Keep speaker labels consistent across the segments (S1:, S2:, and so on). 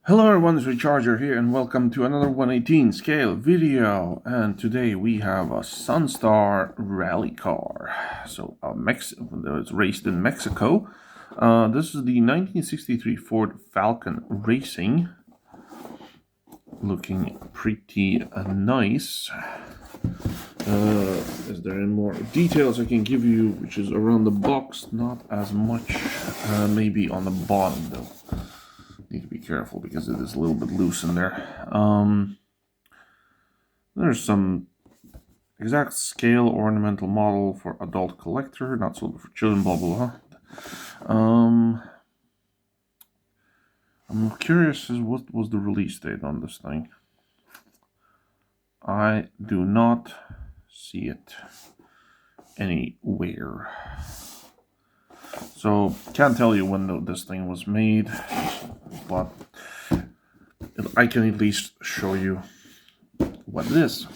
S1: Hello everyone, it's Recharger here and welcome to another 118 scale video. And today we have a Sunstar rally car. So it's raced in Mexico. This is the 1963 Ford Falcon Racing. Looking pretty nice. Is there any more details I can give you, which is around the box? Not as much, maybe on the bottom though. Need to be careful because it is a little bit loose in there. There's some exact scale ornamental model for adult collector, not sold for children, blah blah blah. I'm curious as what was the release date on this thing. I do not see it anywhere. So can't tell you when this thing was made, but I can at least show you what it is,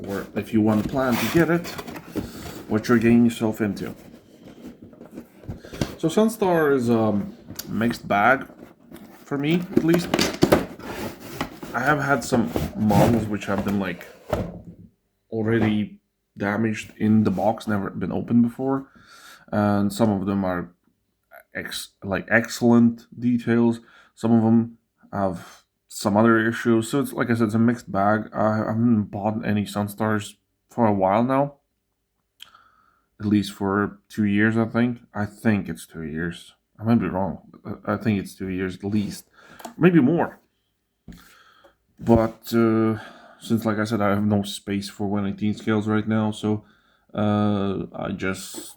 S1: or if you want to plan to get it, what you're getting yourself into. So Sunstar is a mixed bag for me, at least. I have had some models which have been like already damaged in the box, never been opened before, and some of them are excellent details. Some of them have some other issues. So it's like I said, it's a mixed bag. I haven't bought any Sunstars for a while now. At least for 2 years, I think. I think it's 2 years. I might be wrong. I think it's 2 years at least. Maybe more. But since, like I said, I have no space for 118 scales right now, so I just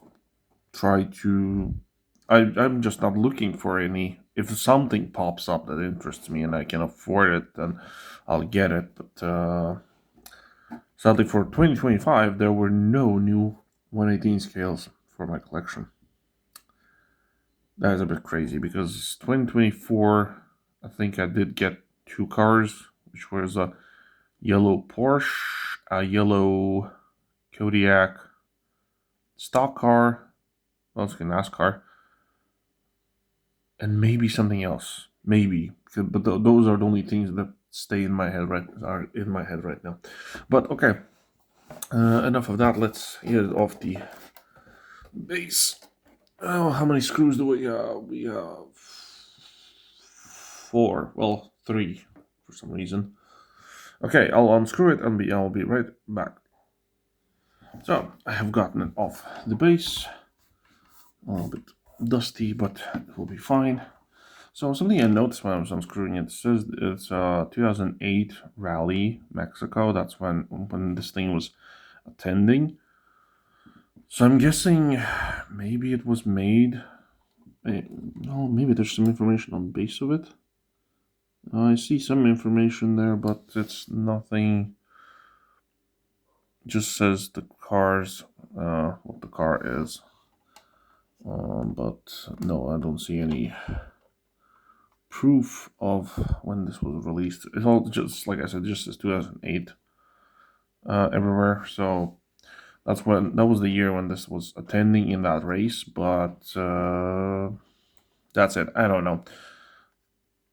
S1: try to... I'm just not looking for any. If something pops up that interests me and I can afford it, then I'll get it. But sadly, for 2025, there were no new 118 scales for my collection. That is a bit crazy because 2024, I think I did get 2 cars, which was a yellow Porsche, a yellow Kodiak stock car, well, it's a NASCAR, and maybe something else. Maybe, but those are the only things that stay in my head right now. But okay, enough of that. Let's get it off the base. Oh, how many screws do we have? We have 4. Well, 3 for some reason. Okay, I'll unscrew it and I'll be right back. So I have gotten it off the base. A little bit dusty, but it will be fine. So something I noticed when I was unscrewing it says it's 2008 Rally Mexico. That's when this thing was attending. So I'm guessing maybe it was made. Well, maybe there's some information on the base of it. I see some information there, but it's nothing. It just says the cars, what the car is. But no, I don't see any proof of when this was released. It's all just, like I said, just as 2008 everywhere. So that was the year when this was attending in that race. But that's it. I don't know.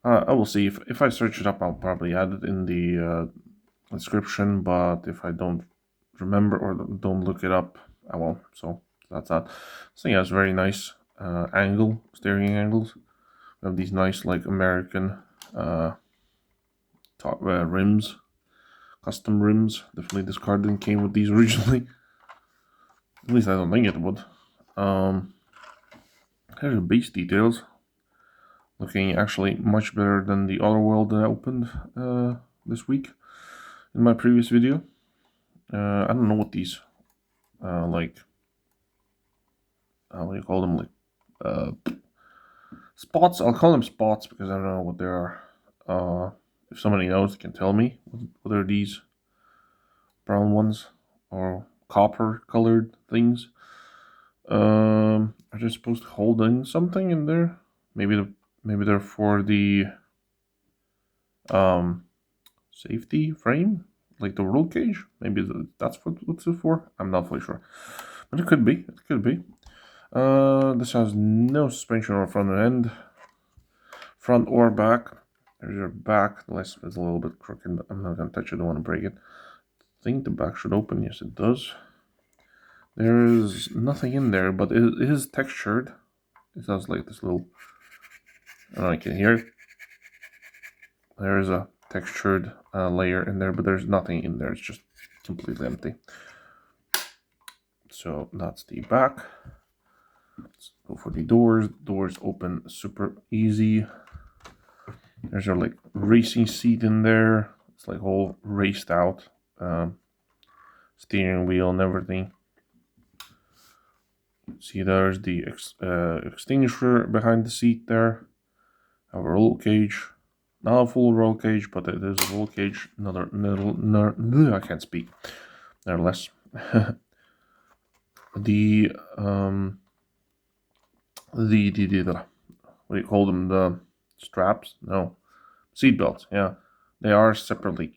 S1: I will see if I search it up. I'll probably add it in the description. But if I don't remember or don't look it up, I won't. So that's that. This thing has very nice steering angles. We have these nice like American top rims, custom rims. Definitely this car didn't came with these originally. At least I don't think it would. Here's the base details. Looking actually much better than the other world that I opened this week in my previous video. I don't know what these like. What do you call them? Like spots. I'll call them spots because I don't know what they are. If somebody knows, they can tell me. What are these brown ones or copper colored things? Are they supposed to hold in something in there? Maybe they're for the safety frame, like the roll cage. Maybe that's what's it for. I'm not fully sure, but it could be. It could be. This has no suspension or front end, front or back. There's your back. The list is a little bit crooked, but I'm not going to touch it. I don't want to break it. I think the back should open. Yes, it does. There is nothing in there, but it is textured. It has like this little... I don't know, I can hear it. There is a textured layer in there, but there's nothing in there. It's just completely empty. So that's the back. Let's go for the doors. Doors open super easy. There's your like racing seat in there. It's like all raced out. Steering wheel and everything. See, there's the extinguisher behind the seat there. A roll cage. Not a full roll cage, but it is a roll cage. I can't speak. Nevertheless. the what do you call them? The straps? No. Seat belts, yeah. They are separate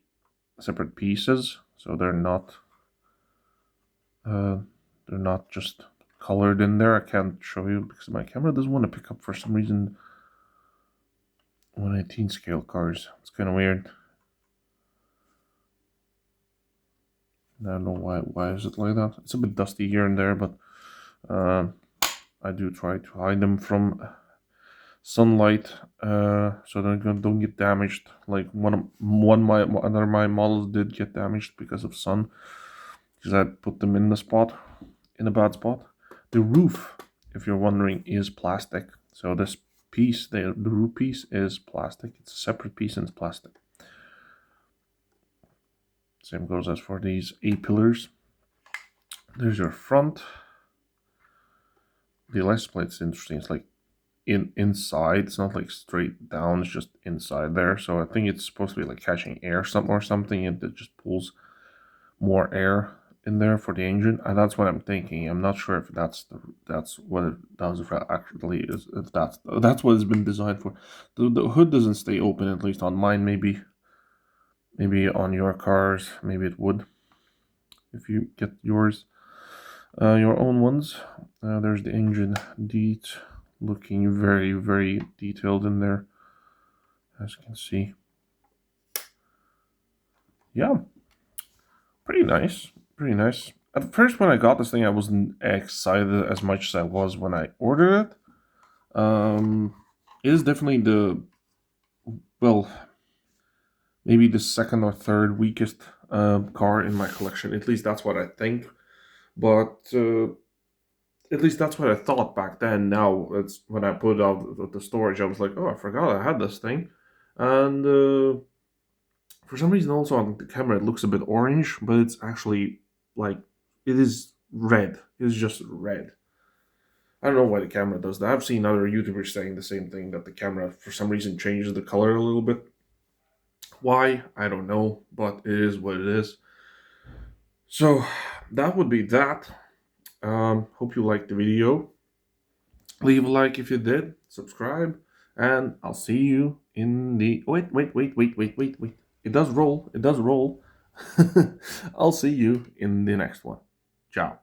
S1: pieces, so they're not just colored in there. I can't show you because my camera doesn't want to pick up for some reason 1/18 scale cars. It's kind of weird. I don't know why is it like that. It's a bit dusty here and there, but I do try to hide them from sunlight so they don't get damaged. Like one of my models did get damaged because of sun, because I put them in a bad spot. The roof, if you're wondering, is plastic. So this piece, the roof piece, is plastic. It's a separate piece and it's plastic. Same goes as for these A-pillars. There's your front. The license plate's interesting. It's like inside. It's not like straight down. It's just inside there. So I think it's supposed to be like catching air or something, and it just pulls more air in there for the engine. And that's what I'm thinking. I'm not sure if that's what it does. If it actually is. If that's what it's been designed for. The hood doesn't stay open, at least on mine. Maybe on your cars, maybe it would if you get yours. Your own ones. There's the engine deet, looking very, very detailed in there, as you can see. Yeah, pretty nice. At first, when I got this thing, I wasn't excited as much as I was when I ordered it. It is definitely maybe the second or third weakest car in my collection. At least that's what I think. But at least that's what I thought back then. Now, it's when I put it out the storage, I was like, oh, I forgot I had this thing. And for some reason, also on the camera, it looks a bit orange, but it's actually like, it is red. It's just red. I don't know why the camera does that. I've seen other YouTubers saying the same thing, that the camera, for some reason, changes the color a little bit. Why? I don't know, but it is what it is. So, that would be that. Hope you liked the video. Leave a like if you did. Subscribe. And I'll see you in the... Wait. It does roll. I'll see you in the next one. Ciao.